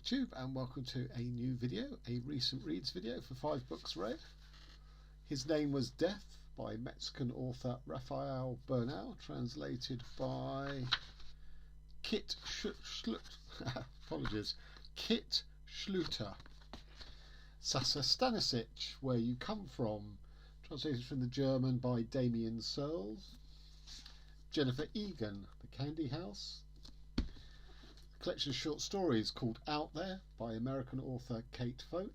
booktube and welcome to a new video, a recent reads video for 5 books read. His Name Was Death by Mexican author Rafael Bernal, translated by Kit Schluter. Sasa, Stanisic, Where You Come From, translated from the German by Damien Searles. Jennifer Egan, The Candy House. Collection of short stories called Out There by American author Kate Folk.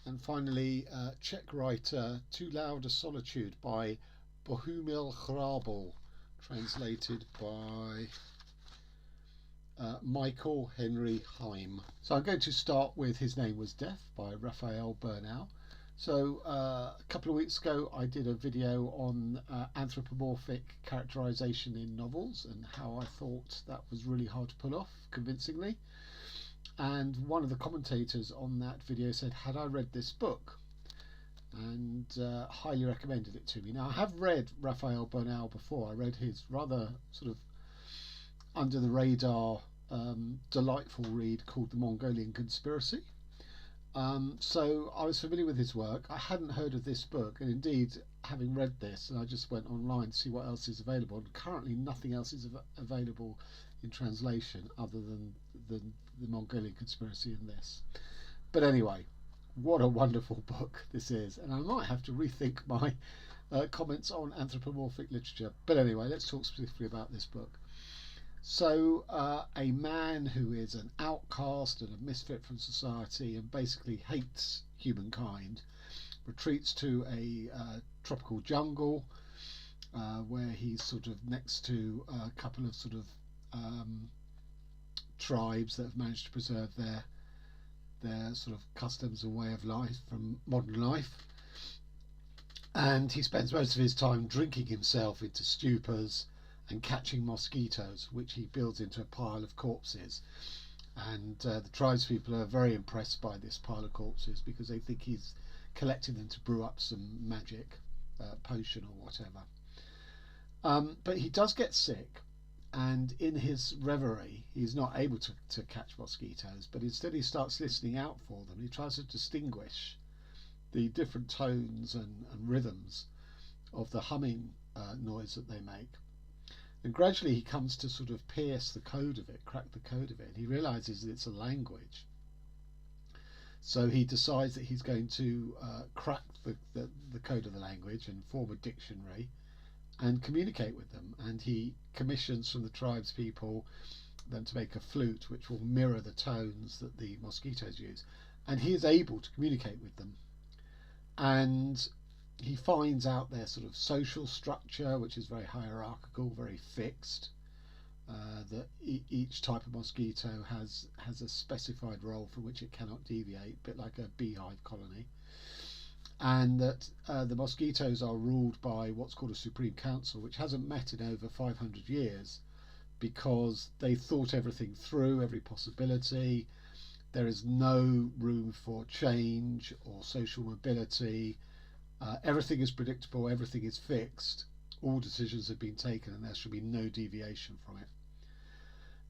And finally, Czech writer Too Loud a Solitude by Bohumil Hrabal, translated by Michael Henry Heim. So I'm going to start with His Name Was Death by Rafael Bernal. So a couple of weeks ago I did a video on anthropomorphic characterization in novels and how I thought that was really hard to pull off convincingly. And one of the commentators on that video said, had I read this book? And highly recommended it to me. Now, I have read Rafael Bernal before. I read his rather sort of under the radar delightful read called The Mongolian Conspiracy. So I was familiar with his work. I hadn't heard of this book, and indeed, having read this, and I just went online to see what else is available, and currently nothing else is available in translation other than the Mongolian Conspiracy and this. But anyway, what a wonderful book this is, and I might have to rethink my comments on anthropomorphic literature. But anyway, let's talk specifically about this book. So a man who is an outcast and a misfit from society and basically hates humankind retreats to a tropical jungle where he's sort of next to a couple of sort of tribes that have managed to preserve their sort of customs and way of life from modern life. And he spends most of his time drinking himself into stupors and catching mosquitoes, which he builds into a pile of corpses. And the tribespeople are very impressed by this pile of corpses because they think he's collecting them to brew up some magic potion or whatever. But he does get sick, and in his reverie he's not able to catch mosquitoes, but instead he starts listening out for them. He tries to distinguish the different tones and rhythms of the humming noise that they make. And gradually he comes to sort of pierce the code of it, crack the code of it, and he realizes that it's a language. So he decides that he's going to crack the code of the language and form a dictionary and communicate with them. And he commissions from the tribespeople them to make a flute which will mirror the tones that the mosquitoes use. And he is able to communicate with them. And he finds out their sort of social structure, which is very hierarchical, very fixed, that each type of mosquito has a specified role from which it cannot deviate, a bit like a beehive colony, and that the mosquitoes are ruled by what's called a Supreme Council, which hasn't met in over 500 years because they thought everything through, every possibility. There is no room for change or social mobility. Everything is predictable, everything is fixed, all decisions have been taken, and there should be no deviation from it.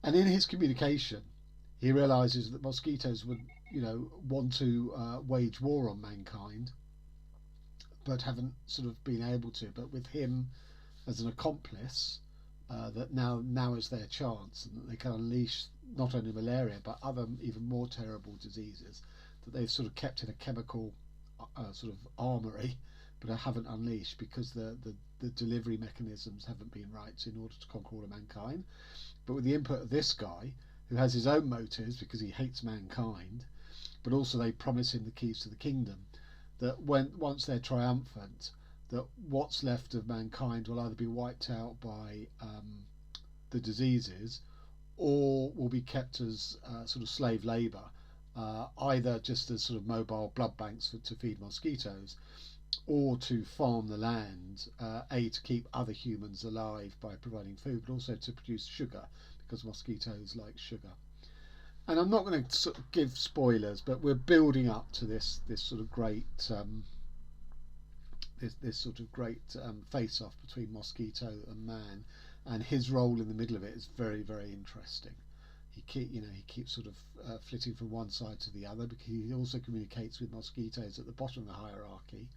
And in his communication, he realizes that mosquitoes would, want to wage war on mankind, but haven't sort of been able to. But with him as an accomplice, that now is their chance, and that they can unleash not only malaria but other even more terrible diseases that they've sort of kept in a chemical sort of armory, but I haven't unleashed because the delivery mechanisms haven't been right in order to conquer all of mankind. But with the input of this guy, who has his own motives because he hates mankind, but also they promise him the keys to the kingdom, that once they're triumphant, that what's left of mankind will either be wiped out by the diseases or will be kept as sort of slave labour, either just as sort of mobile blood banks to feed mosquitoes, or to farm the land, to keep other humans alive by providing food, but also to produce sugar, because mosquitoes like sugar. And I'm not going to sort of give spoilers, but we're building up to this sort of great face-off between mosquito and man, and his role in the middle of it is very, very interesting. he keeps sort of flitting from one side to the other, because he also communicates with mosquitoes at the bottom of the hierarchy,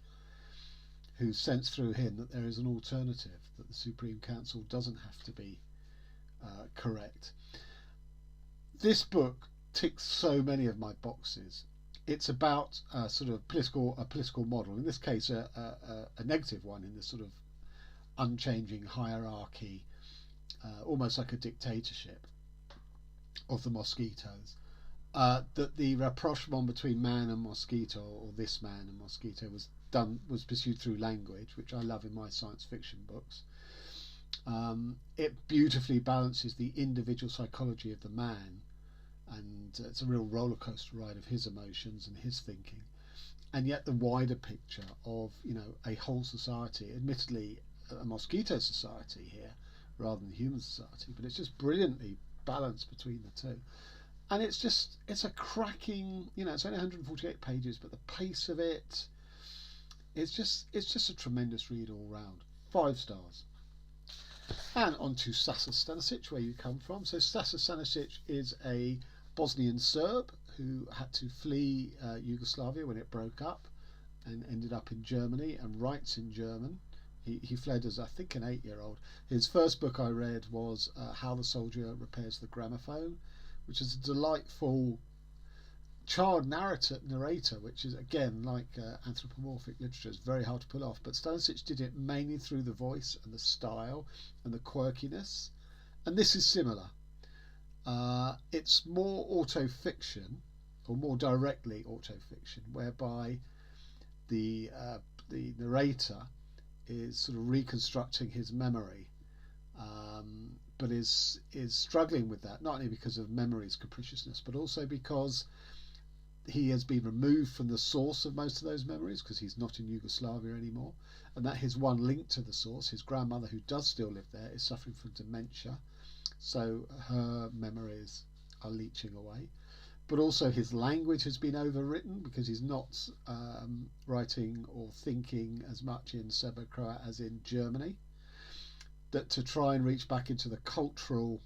who sense through him that there is an alternative, that the Supreme Council doesn't have to be correct. This book ticks so many of my boxes. It's about a sort of political model, in this case a negative one, in this sort of unchanging hierarchy, almost like a dictatorship of the mosquitoes. That the rapprochement between man and mosquito, or this man and mosquito, was pursued through language, which I love in my science fiction books. It beautifully balances the individual psychology of the man, and it's a real roller coaster ride of his emotions and his thinking, and yet the wider picture of a whole society, admittedly a mosquito society here rather than human society, but it's just brilliantly balanced between the two. And it's a cracking, it's only 148 pages, but the pace of it, it's just a tremendous read all round. 5 stars. And on to Sasa Stanisic, where you come from. So Sasa Stanisic is a Bosnian Serb who had to flee Yugoslavia when it broke up, and ended up in Germany and writes in German. He fled as, I think, an 8-year-old. His first book I read was How the Soldier Repairs the Gramophone, which is a delightful child narrator, which is, again, like anthropomorphic literature, is very hard to pull off. But Stanisic did it mainly through the voice and the style and the quirkiness. And this is similar. It's more autofiction, or more directly autofiction, whereby the narrator is sort of reconstructing his memory, but is struggling with that, not only because of memory's capriciousness, but also because he has been removed from the source of most of those memories, because he's not in Yugoslavia anymore, and that his one link to the source, his grandmother, who does still live there, is suffering from dementia, so her memories are leaching away. But also his language has been overwritten, because he's not writing or thinking as much in Serbo-Croat as in Germany, that to try and reach back into the cultural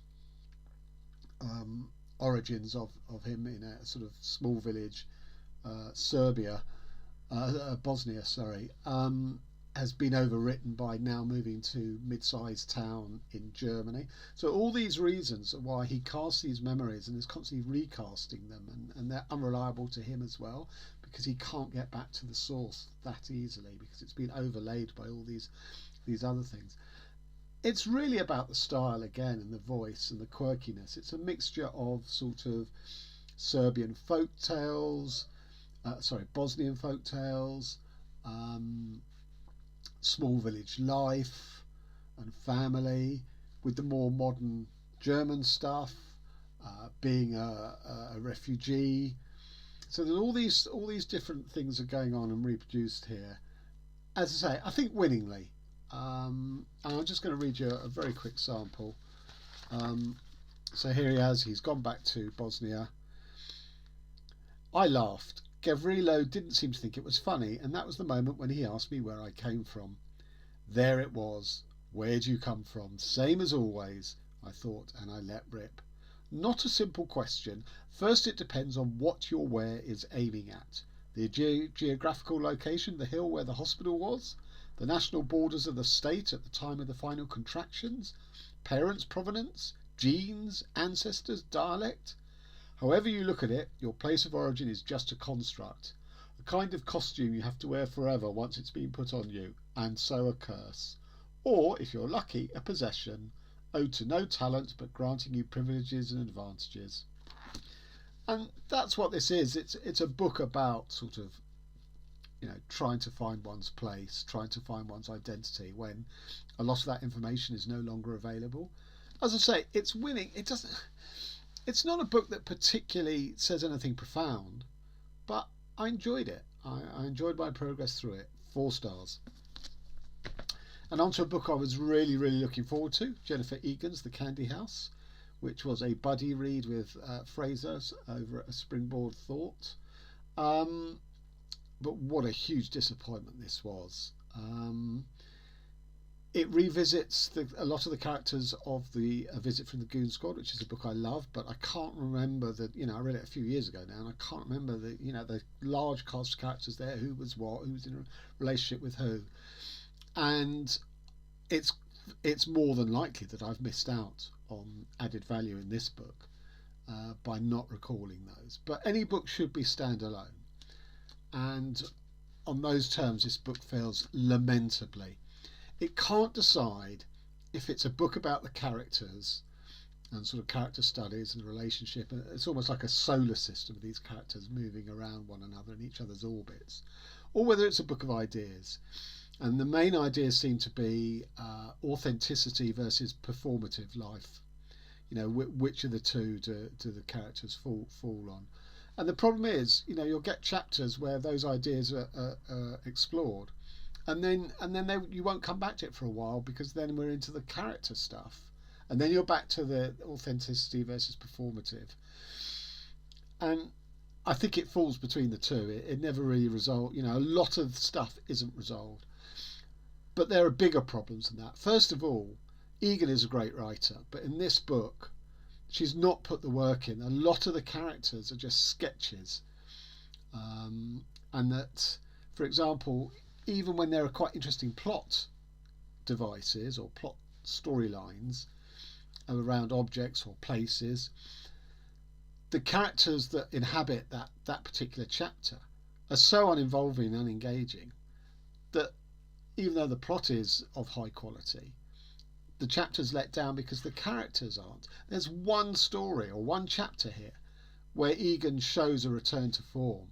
origins of him in a sort of small village, Bosnia, has been overwritten by now moving to mid-sized town in Germany. So all these reasons are why he casts these memories and is constantly recasting them, and they're unreliable to him as well, because he can't get back to the source that easily, because it's been overlaid by all these other things. It's really about the style again, and the voice and the quirkiness. It's a mixture of sort of Bosnian folk tales, small village life and family, with the more modern German stuff, being a refugee. So there's all these different things are going on and reproduced here. As I say, I think winningly. And I'm just going to read you a very quick sample. So here he's gone back to Bosnia. I laughed. Gavrilo didn't seem to think it was funny, and that was the moment when he asked me where I came from. There it was. Where do you come from? Same as always, I thought, and I let rip. Not a simple question. First, it depends on what your where is aiming at. The geographical location, the hill where the hospital was, the national borders of the state at the time of the final contractions, parents' provenance, genes, ancestors, dialect. However you look at it, your place of origin is just a construct, a kind of costume you have to wear forever once it's been put on you, and so a curse. Or, if you're lucky, a possession, owed to no talent but granting you privileges and advantages. And that's what this is. It's a book about sort of, trying to find one's place, trying to find one's identity when a lot of that information is no longer available. As I say, it's winning. It's not a book that particularly says anything profound, but I enjoyed it. I enjoyed my progress through it. 4 stars. And on to a book I was really, really looking forward to, Jennifer Egan's The Candy House, which was a buddy read with Fraser over at A Springboard Thought. But what a huge disappointment this was. It revisits a lot of the characters of the A Visit from the Goon Squad, which is a book I love, but I can't remember I read it a few years ago now, and I can't remember the large cast of characters there, who was what, who was in a relationship with who, and it's more than likely that I've missed out on added value in this book by not recalling those. But any book should be standalone, and on those terms, this book fails lamentably. It can't decide if it's a book about the characters and sort of character studies and relationship. It's almost like a solar system of these characters moving around one another in each other's orbits, or whether it's a book of ideas. And the main ideas seem to be authenticity versus performative life. Which of the two do the characters fall on? And the problem is, you'll get chapters where those ideas are explored, and then you won't come back to it for a while, because then we're into the character stuff, and then you're back to the authenticity versus performative. And I think it falls between the two. It never really resolved. A lot of stuff isn't resolved, but there are bigger problems than that. First of all, Egan is a great writer, but in this book, she's not put the work in. A lot of the characters are just sketches, and that, for example, even when there are quite interesting plot devices or plot storylines around objects or places, the characters that inhabit that particular chapter are so uninvolving and unengaging that even though the plot is of high quality, the chapter's let down because the characters aren't. There's one story or one chapter here where Egan shows a return to form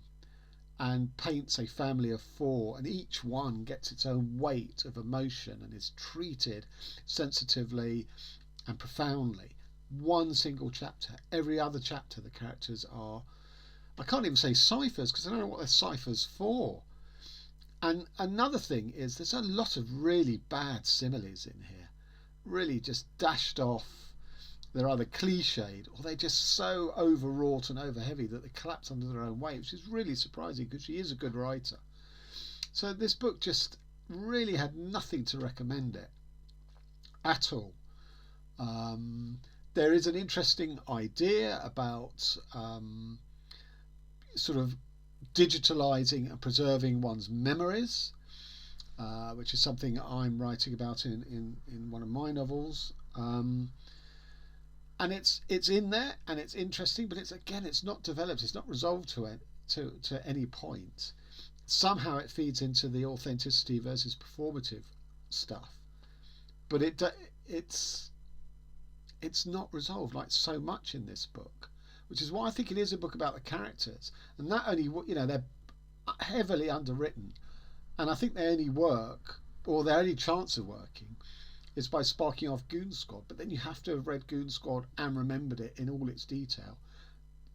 and paints a family of 4, and each one gets its own weight of emotion and is treated sensitively and profoundly. One single chapter. Every other chapter, the characters are, I can't even say ciphers, because I don't know what they're ciphers for. And another thing is, there's a lot of really bad similes in here, really just dashed off. They're either cliched or they're just so overwrought and over heavy that they collapse under their own weight, which is really surprising because she is a good writer. So this book just really had nothing to recommend it at all. There is an interesting idea about sort of digitalizing and preserving one's memories, which is something I'm writing about in one of my novels. And it's in there and it's interesting, but it's not developed, it's not resolved to any point. Somehow it feeds into the authenticity versus performative stuff, but it's not resolved like so much in this book, which is why I think it is a book about the characters, and that only, they're heavily underwritten, and I think they only work, or their only chance of working, is by sparking off Goon Squad. But then you have to have read Goon Squad and remembered it in all its detail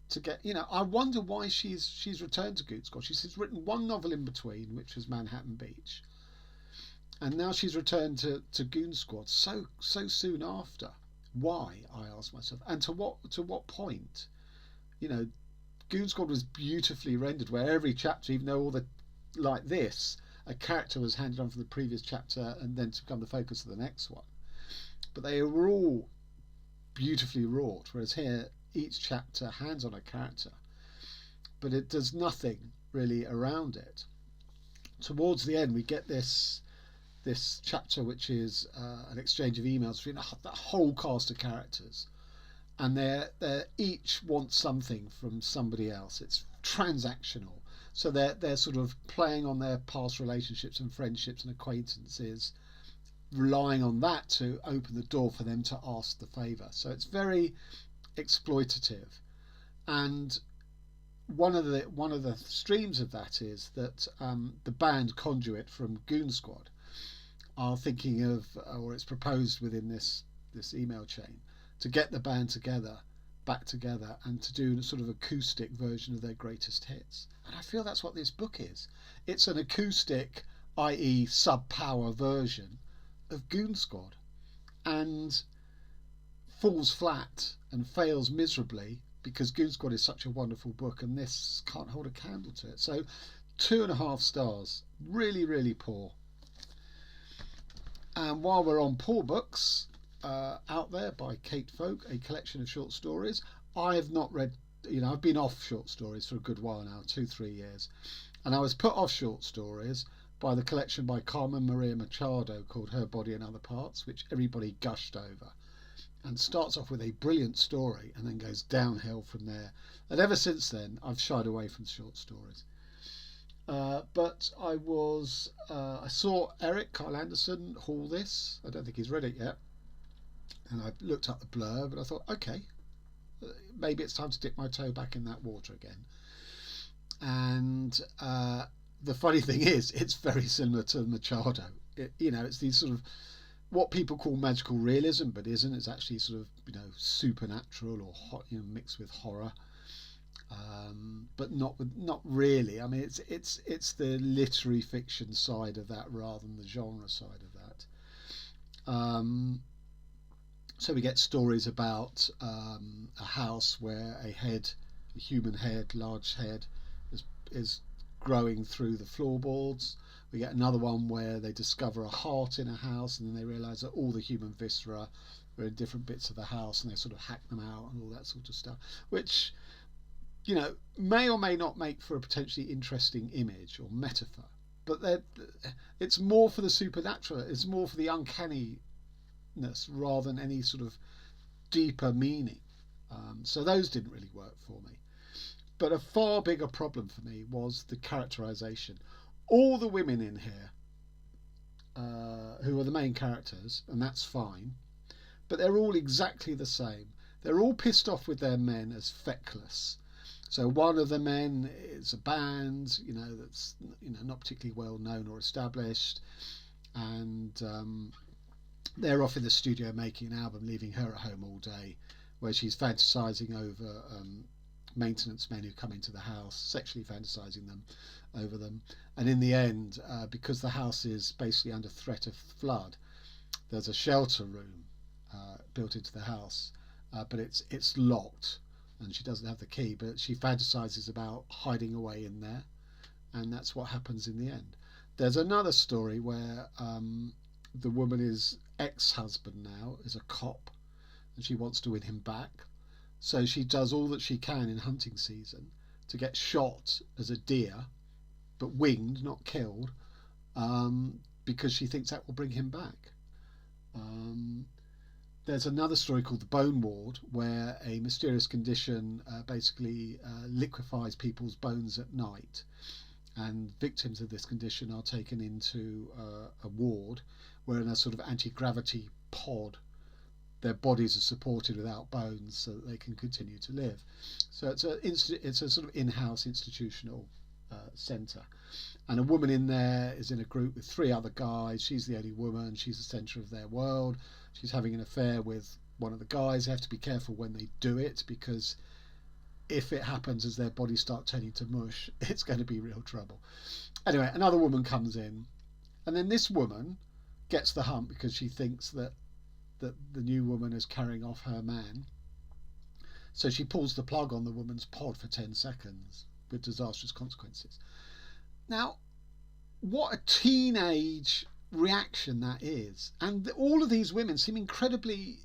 to get, I wonder why she's returned to Goon Squad. She's written one novel in between, which was Manhattan Beach, and now she's returned to Goon Squad so soon after. Why, I ask myself, and to what point? Goon Squad was beautifully rendered, where every chapter, even though like this, a character was handed on from the previous chapter and then to become the focus of the next one. But they were all beautifully wrought, whereas here each chapter hands on a character, but it does nothing really around it. Towards the end, we get this chapter, which is an exchange of emails between that whole cast of characters, and they each want something from somebody else. It's transactional. So they're sort of playing on their past relationships and friendships and acquaintances, relying on that to open the door for them to ask the favour. So it's very exploitative, and one of the streams of that is that the band Conduit from Goon Squad are thinking of, or it's proposed within this email chain, to get the band back together and to do a sort of acoustic version of their greatest hits. And I feel that's what this book is. It's an acoustic, i.e. sub-power version of Goon Squad, and falls flat and fails miserably because Goon Squad is such a wonderful book and this can't hold a candle to it. So 2.5 stars. Really, really poor. And while we're on Poor Books, Out There by Kate Folk, a collection of short stories. I have not read, I've been off short stories for a good while now, 2-3 years. And I was put off short stories by the collection by Carmen Maria Machado called Her Body and Other Parts, which everybody gushed over. And starts off with a brilliant story and then goes downhill from there. And ever since then, I've shied away from short stories. But I saw Eric Kyle Anderson haul this. I don't think he's read it yet. And I looked up the blurb and I thought, okay, maybe it's time to dip my toe back in that water again. And the funny thing is, it's very similar to Machado. It's these sort of what people call magical realism, but isn't. It's actually sort of supernatural or mixed with horror. But not really. I mean, it's the literary fiction side of that rather than the genre side of that. So we get stories about a house where a human head, large head, is growing through the floorboards. We get another one where they discover a heart in a house, and then they realise that all the human viscera are in different bits of the house, and they sort of hack them out and all that sort of stuff, which may or may not make for a potentially interesting image or metaphor, but it's more for the supernatural. It's more for the uncanniness rather than any sort of deeper meaning. So those didn't really work for me. But a far bigger problem for me was the characterization. All the women in here who are the main characters, and that's fine, but they're all exactly the same. They're all pissed off with their men as feckless. So one of the men is a band, that's not particularly well known or established, and they're off in the studio making an album, leaving her at home all day, where she's fantasizing over maintenance men who come into the house, sexually fantasizing over them. And in the end, because the house is basically under threat of flood, there's a shelter room built into the house, but it's locked, and she doesn't have the key, but she fantasizes about hiding away in there, and that's what happens in the end. There's another story where the woman's ex-husband now is a cop, and she wants to win him back, so she does all that she can in hunting season to get shot as a deer, but winged, not killed, because she thinks that will bring him back. There's another story called The Bone Ward, where a mysterious condition basically liquefies people's bones at night, and victims of this condition are taken into a ward where in a sort of anti-gravity pod their bodies are supported without bones so that they can continue to live. So it's a sort of in-house institutional centre, and a woman in there is in a group with 3 other guys. She's the only woman, she's the centre of their world. She's having an affair with one of the guys. They have to be careful when they do it, because if it happens as their bodies start turning to mush, it's going to be real trouble. Anyway, another woman comes in, and then this woman gets the hump because she thinks that the new woman is carrying off her man. So she pulls the plug on the woman's pod for 10 seconds with disastrous consequences. Now, what a teenage reaction that is. And all of these women seem incredibly,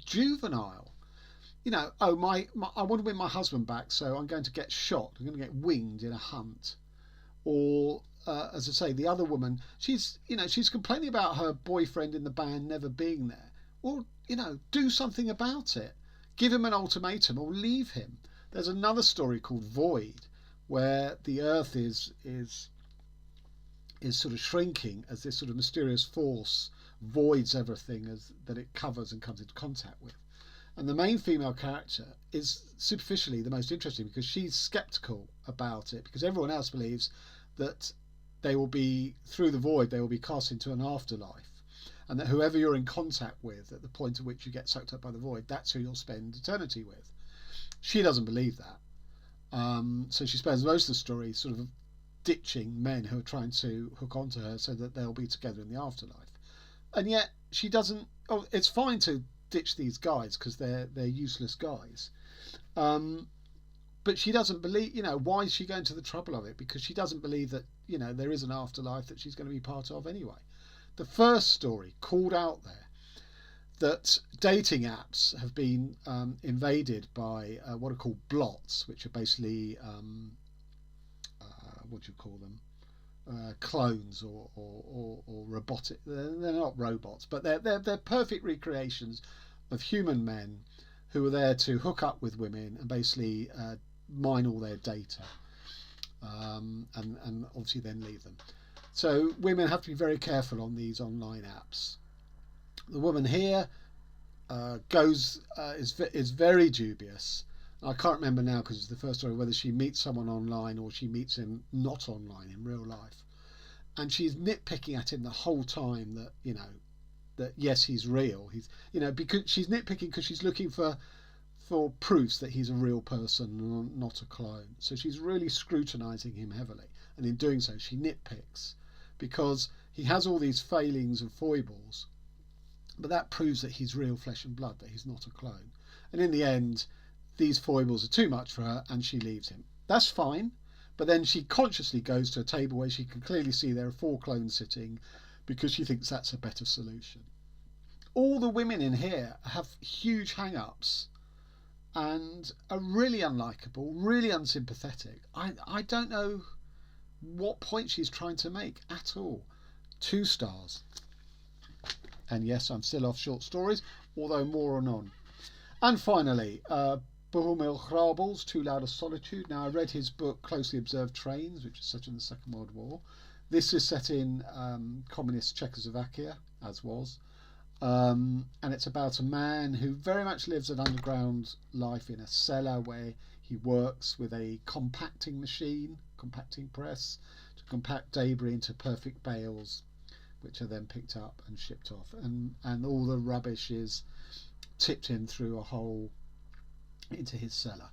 juvenile. I want to win my husband back, so I'm going to get shot. I'm going to get winged in a hunt. Or, as I say, the other woman, she's complaining about her boyfriend in the band never being there. Well, do something about it. Give him an ultimatum or leave him. There's another story called Void, where the earth is sort of shrinking as this sort of mysterious force voids everything that it covers and comes into contact with. And the main female character is superficially the most interesting because she's skeptical about it, because everyone else believes that they will be, through the void, they will be cast into an afterlife, and that whoever you're in contact with at the point at which you get sucked up by the void, that's who you'll spend eternity with. She doesn't believe that. So she spends most of the story sort of ditching men who are trying to hook onto her so that they'll be together in the afterlife. And yet she doesn't. Oh, it's fine to ditch these guys because they're useless guys. But she doesn't believe, why is she going to the trouble of it? Because she doesn't believe that, there is an afterlife that she's going to be part of anyway. the first story called out there that dating apps have been invaded by what are called blots, which are basically what do you call them? Clones or robotic. They're not robots, but they're perfect recreations of human men who are there to hook up with women and basically mine all their data, and obviously then leave them. So women have to be very careful on these online apps. The woman here is very dubious. I can't remember now because it's the first story whether she meets someone online or she meets him not online in real life, and she's nitpicking at him the whole time that that yes, he's real. He's because she's nitpicking because she's looking for proofs that he's a real person, not a clone. So she's really scrutinizing him heavily, and in doing so she nitpicks because he has all these failings and foibles, but that proves that he's real flesh and blood, that he's not a clone. And in the end, these foibles are too much for her and she leaves him. That's fine, but then she consciously goes to a table where she can clearly see there are 4 clones sitting because she thinks that's a better solution. All the women in here have huge hang-ups and are really unlikable, really unsympathetic. I don't know what point she's trying to make at all. 2 stars. And yes, I'm still off short stories, although more on on. And finally, Bohumil Hrabal's Too Loud a Solitude. Now, I read his book Closely Observed Trains, which is set in the Second World War. This is set in communist Czechoslovakia, as was. And it's about a man who very much lives an underground life in a cellar where he works with a compacting machine, compacting press, to compact debris into perfect bales, which are then picked up and shipped off. And all the rubbish is tipped in through a hole into his cellar.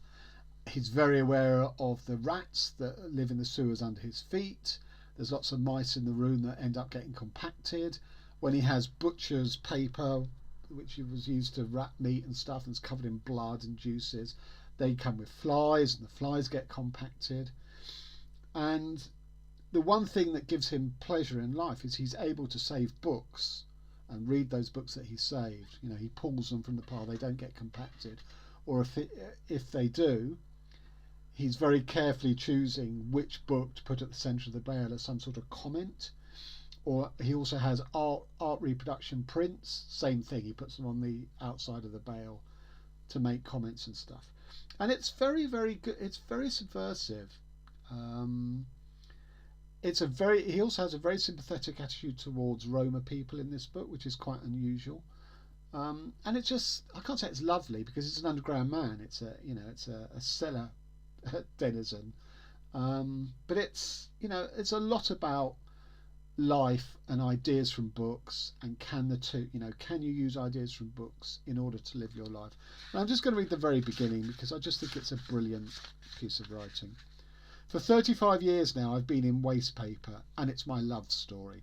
He's very aware of the rats that live in the sewers under his feet. There's lots of mice in the room that end up getting compacted. When he has butcher's paper, which was used to wrap meat and stuff, and it's covered in blood and juices, they come with flies, and the flies get compacted. And the one thing that gives him pleasure in life is he's able to save books and read those books that he saved. He pulls them from the pile, they don't get compacted. Or if they do, he's very carefully choosing which book to put at the centre of the bale as some sort of comment. Or he also has art reproduction prints, same thing, he puts them on the outside of the bale to make comments and stuff. And it's very, very good, it's very subversive. He also has a very sympathetic attitude towards Roma people in this book, which is quite unusual. And it's just, I can't say it's lovely because it's an underground man. It's a cellar denizen. But it's a lot about life and ideas from books, and can you use ideas from books in order to live your life? And I'm just going to read the very beginning because I just think it's a brilliant piece of writing. For 35 years now I've been in waste paper, and it's my love story.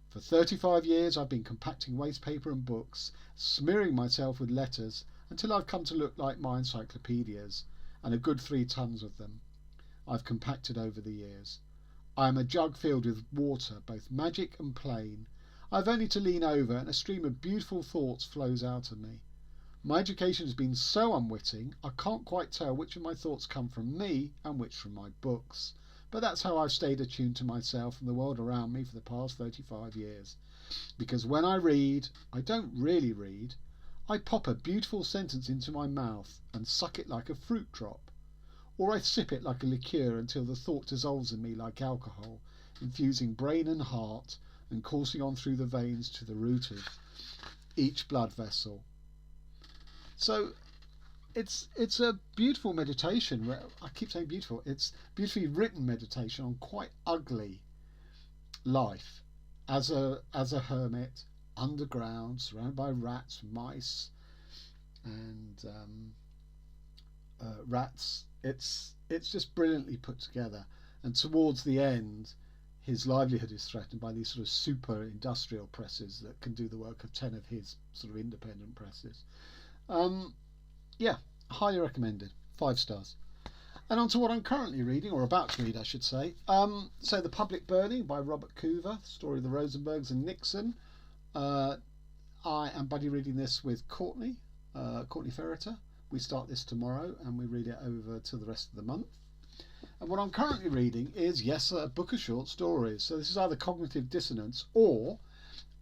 For 35 years I've been compacting waste paper and books, smearing myself with letters until I've come to look like my encyclopedias, and a good 3 tons of them I've compacted over the years. I am a jug filled with water, both magic and plain. I've only to lean over and a stream of beautiful thoughts flows out of me. My education has been so unwitting, I can't quite tell which of my thoughts come from me and which from my books. But that's how I've stayed attuned to myself and the world around me for the past 35 years. Because when I read, I don't really read. I pop a beautiful sentence into my mouth and suck it like a fruit drop. Or I sip it like a liqueur until the thought dissolves in me like alcohol, infusing brain and heart and coursing on through the veins to the root of each blood vessel. So it's a beautiful meditation. I keep saying beautiful. It's beautifully written meditation on quite ugly life as a hermit, underground, surrounded by rats, mice, and rats. It's just brilliantly put together. And towards the end, his livelihood is threatened by these sort of super industrial presses that can do the work of 10 of his sort of independent presses. Yeah, highly recommended. 5 stars. And on to what I'm currently reading, or about to read, I should say. So The Public Burning by Robert Coover, story of the Rosenbergs and Nixon. I am buddy reading this with Courtney Ferreter. We start this tomorrow and we read it over to the rest of the month. And what I'm currently reading is, yes, a book of short stories. So this is either Cognitive Dissonance, or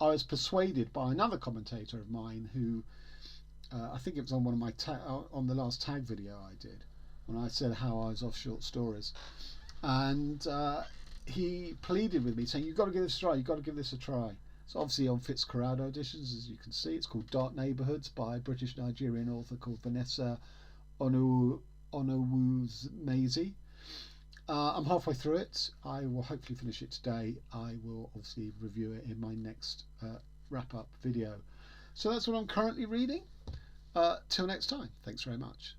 I was persuaded by another commentator of mine who, I think it was on one of my on the last tag video I did, when I said how I was off short stories, and he pleaded with me saying, you've got to give this a try, you've got to give this a try. So obviously on Fitzcarraldo editions, as you can see. It's called Dark Neighbourhoods by a British Nigerian author called Vanessa Onowuzie. I'm halfway through it. I will hopefully finish it today. I will obviously review it in my next wrap-up video. So that's what I'm currently reading. Till next time, thanks very much.